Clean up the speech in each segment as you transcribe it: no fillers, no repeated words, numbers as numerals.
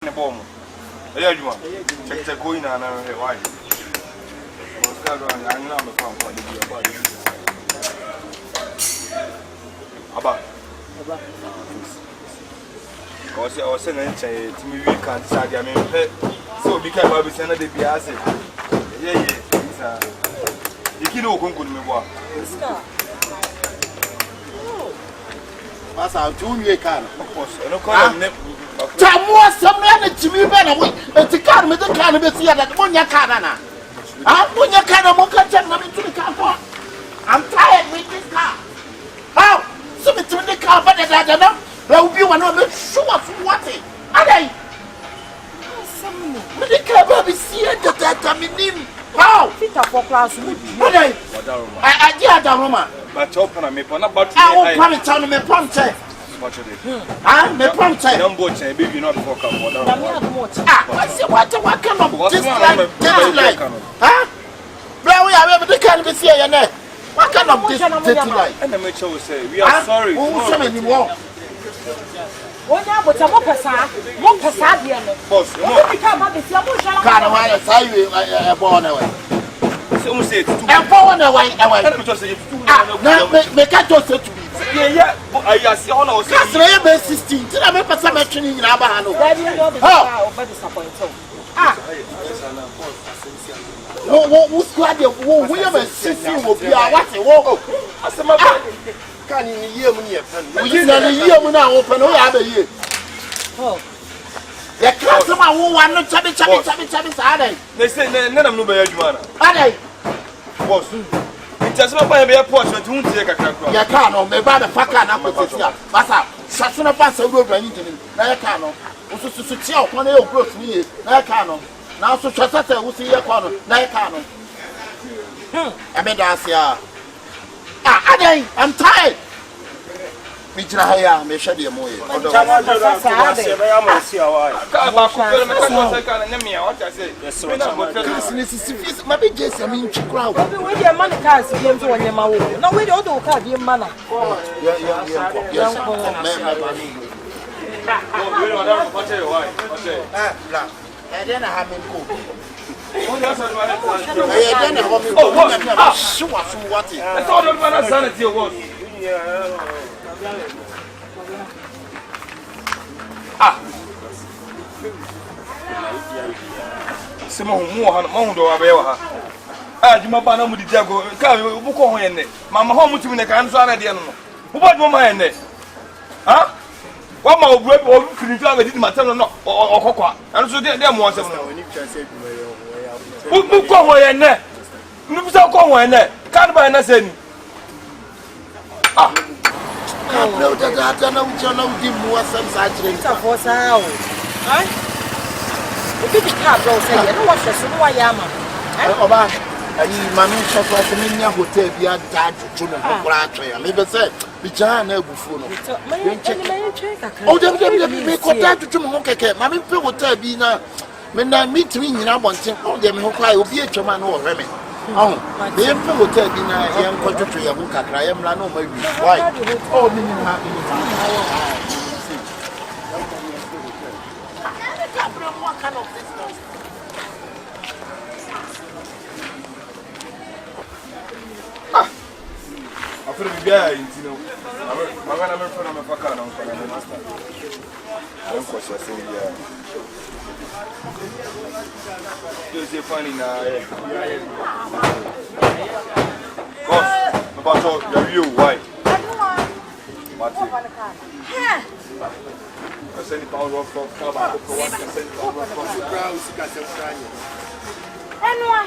the bomb. Here you are. Check the coin and why. I'm not a farm for the body. About. Because I was saying to me, we can't say, I mean, so we can't have sent the Biase. Yeah, you can open me. Pass out 2 years, of course. I don't call them. More some men to me better way. And to come with the cannabis here that one your canana. When you can't walk at to the car. I'm tired with this car. How? Submit to the car, but I don't know. There will be one of the sure what it. Are they? But the car is here that I mean. How? Peter for class. What are they? I did a woman. But open a me, but I won't promise on me prompter. Ah, me prompter. Don't go to baby not for come. I see what kind of this like? Huh? Where we are, the cannabis here, and what kind of this like? And the Mitchell will say, we are sorry. Who's so many more? What now? What's a more passage? Boss, you become up with your motion. Can't I born away. So say it's 2 and born away. Make a toast to me. Yeah, I see all our 16. Did I make some action in Abahano? Who squad the war? We have a system will be our what? I said, my can in year when you now open all other year. Oh, the customer who want no chubby. They say, none of nobody, are they? Boss, just not by a portion to take a car. You can't, me buy the fuck and apple. Massa, such a pass a road running to me. Now I can't. Also, to see how one of your me. Now I can't. Now, so Chasata will see your corner. Now I can't. I made us here. I'm tired. Mijahaya, may shed your moy. Maybe just a mean crowd. With your money cars, you to one your mouth. No, we don't do card your money. And then I have been cool. I thought my sanity was. Simon Mondo Abewa. You might know with the Jago, Buko in it. Mamma home to me, the cancer at the end. What woman in it? Huh? What my bread or couldn't tell me, didn't matter or cocoa. And so there was a who go away in there? No, so go away in there. Can't buy nothing. I know that I don't know which one of them was some such things. For sound. If you can't go say, you know what you're so why am I? Mammy shot like a mini hotel, be a dad to June and Bratry. I never said, Bichana Buffon. Oh, they make contact to Jumhoke. Mammy Hotel be now. When I meet me in Abonton, all them who cry will be a chairman or Remy. Oh, the Emperor Hotel in a young country of Muka, I am Lano, maybe. Why? Oh, meaning happy. What kind of distance? I feel to be there, you know. I'm in front of my car, I'm for the master. I'm for saying, yeah. You're funny now. Boss, about your view, why? I send it pound for Cabal for 1%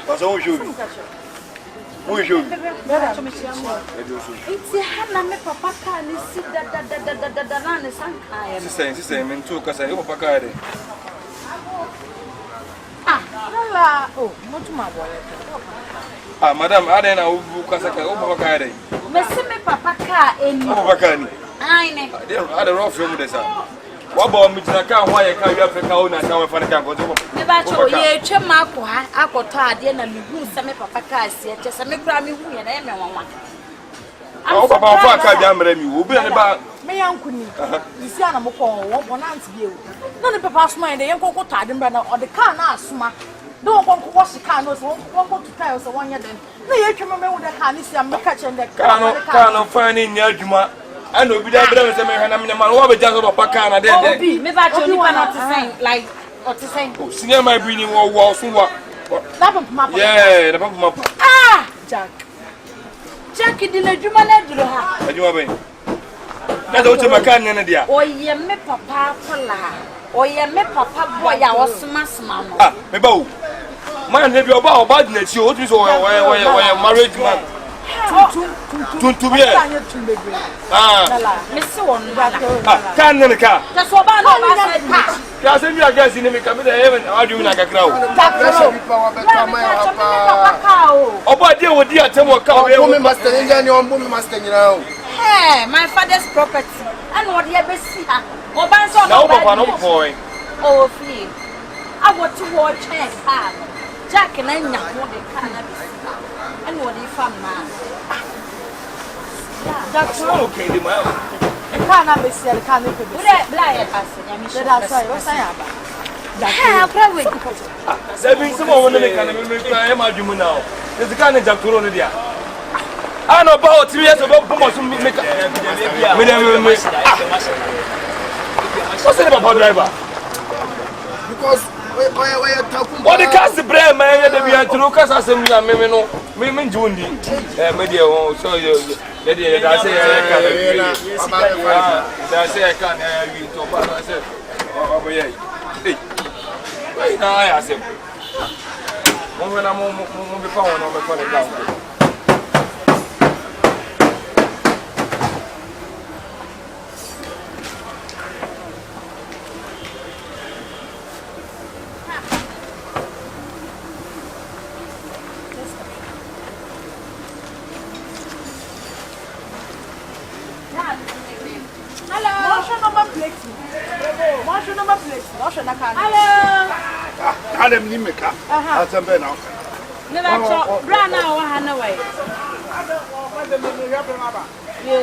That's all you. Who is you? It's a hand papa can sit that She's saying, in 2 because I hope I got it. Oh, not my boy. Madam, I don't know who can say over Bakari. Messime papa car in Bakari. I don't know from this. What about me to account why I can't have a cow and now for the camp? Never ye, Chemako, I got tired and you send me papa car, just a me crammy and I am one. I hope about Faka Jammer, you will be about Me yankuni. You see ana mo ko won ant bi e. No ne papa asuma e de yen kokko tade mbra na o de car na asuma. Do won kokko wash car no so won kokko tire so won ye den. Na ye twema me wo de car ni si am ka chen de car no fani nya adwuma. Ana obi da bra me se me hwana me ma wo be ja so papa car na de. Obi me ba cho ni pa not to say like what to say. Senior my bring wo so wa. Yeah, the papa map. Ah, Jack. Jack di le djuma na duro ha. Adwuma ben. Na do che maka nne dia. Oye me papa kola. Oye me papa boy ya osma sma no. Ah, me ba o. Man ne bi oba di na chi o tumi so oye marriage man. Tuntum ye. Ah. Me se won ba. Ah, kan ne ka. Ta so ba na ba sa. Ya se mi against ni me ka me da heaven adu na kakra o. Oba dia wo dia temo ka o. Obo me master ninja ni ombo me master nyina o. Hey, my father's property. And what you ever see her? Oban so no papa no boy. Oh, flee. I want to watch her car. Jack and I know what they can and what he found man. That's okay, the man. Kana be se kana pe be. Ure blaye passe, ya mi That's why we say aba. Ha, prawe. Seven some one me kana me e ma dwumu now. This kind of Jack no dia. I know about 3 years ago, Bomo make me. What's the papa driver? Because we talking what the cast the bread man they be to look as me no me jundi media so you that say I can you to I said Oboy hey why now I say when I'm be found on me for the down Adam ni meka. Asembe na. Ne ba cho bra na wa ha na wai. Yo.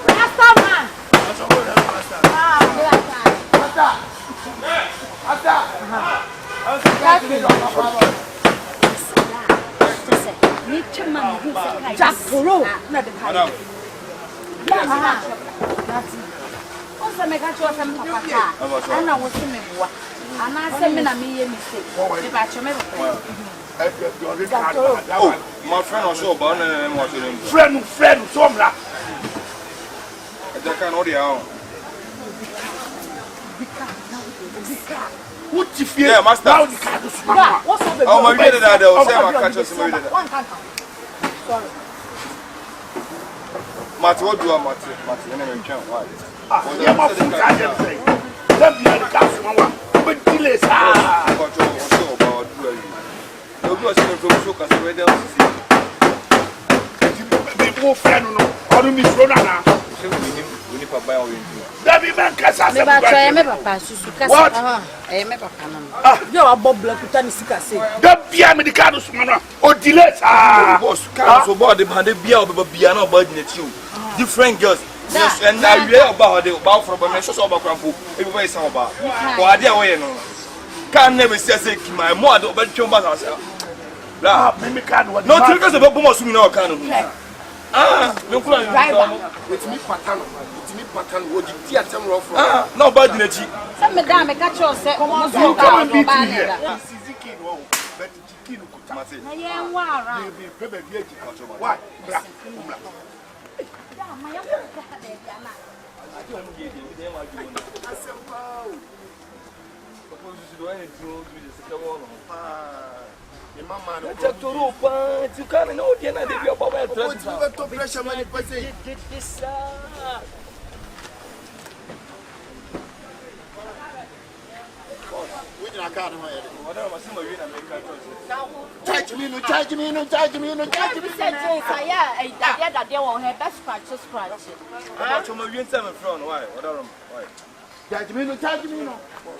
Master man. Jack Toro na de car. Osa me ka cho sem papa ka. Ana wo se me boa. Ana se me na me ye mistake. Me ba cho me bo. oh my friend also about na mo so dem Friend so mra. I can all the how What if you yeah master What's up the oh my god that they say my catch us me that sorry Mate what do Mate na me twan why yeah my food can them say them be the gas one but delay sa you go see from so can say them people friend no or me throw na we need to buy our that be man kasa Me ba cho me papa susu kasa. Me papa no. yo abob black utani sika say that be me the car so no o delay sa boss can so board the band bia o bia na about the you different girls yes and now we about the about from me so about crampo everybody say about for ade a we no can never say my mother about twom ba say la me car no no three cause about bomo so na o kan no me kula with me pattern wo di ti atem ro from no about the chi Se me da me ka cho se mo so you come and meet ba me here da. Siki no but Siki no kuta Na ye nwa ara. be pebe bi eji why bra Da ma ya ko ka de bia na. mama no Jack Toro pa tu kan no dia na de bia ba ba what you to pressure man ko say we na car no here charge me no Say saya ai da dia won he best scratch. about you win time from why charge me no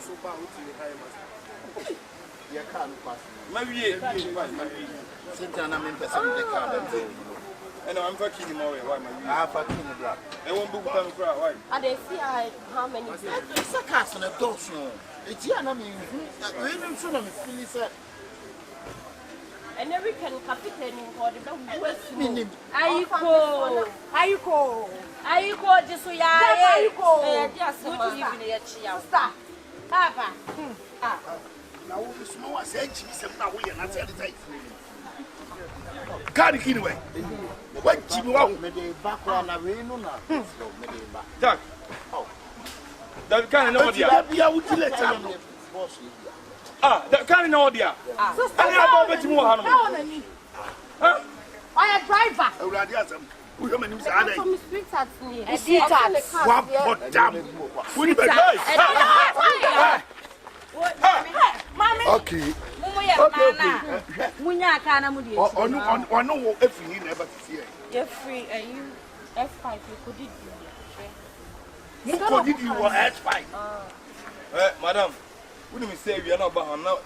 so far what you high master ya car no pass my we Since I'm in person, the car, And I'm fucking him away. Why, my fucking the black. I won't book time cry. Why? I didn't see how many. It's a cast and a dose. It's here, I mean, even soon I'm feeling sad. And every can captain for the Meaning, Ayuko, just so ya, just sister. Papa. Now, the small said, she said, now we are not satisfied. Can't get away. What you want? back on a rain on Jack. That kind of idea. That kind of idea. Sister, I have over to more. I am driver. Who are many From sweetheart me. What damn? Who is the Mommy. Okay. Munya kana mudi. On no if you never see it. You're free and you F5 you could do. You could you were F5. Madam, wouldn't we say we are not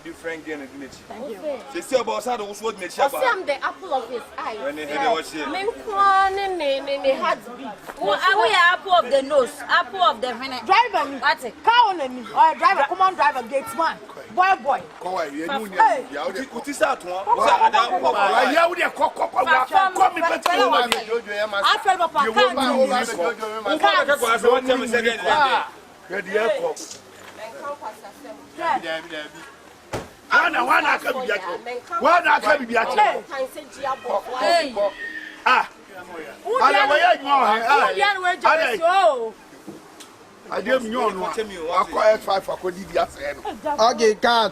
different again? Thank you. They say about how was what made I'm the apple of his eye. when they had watched it. Men kwan ne heartbeat. We are apple of the nose, apple of the vein. Driver me. What's it? Car on me. Or driver, come on, driver, gates man. Boy. Go away, you know. What is that one? I yell with your cock. Come me back to I fell off the airport. One I can be at one I can be at I didn't know. I quiet 5 for Cody. Okay, cat.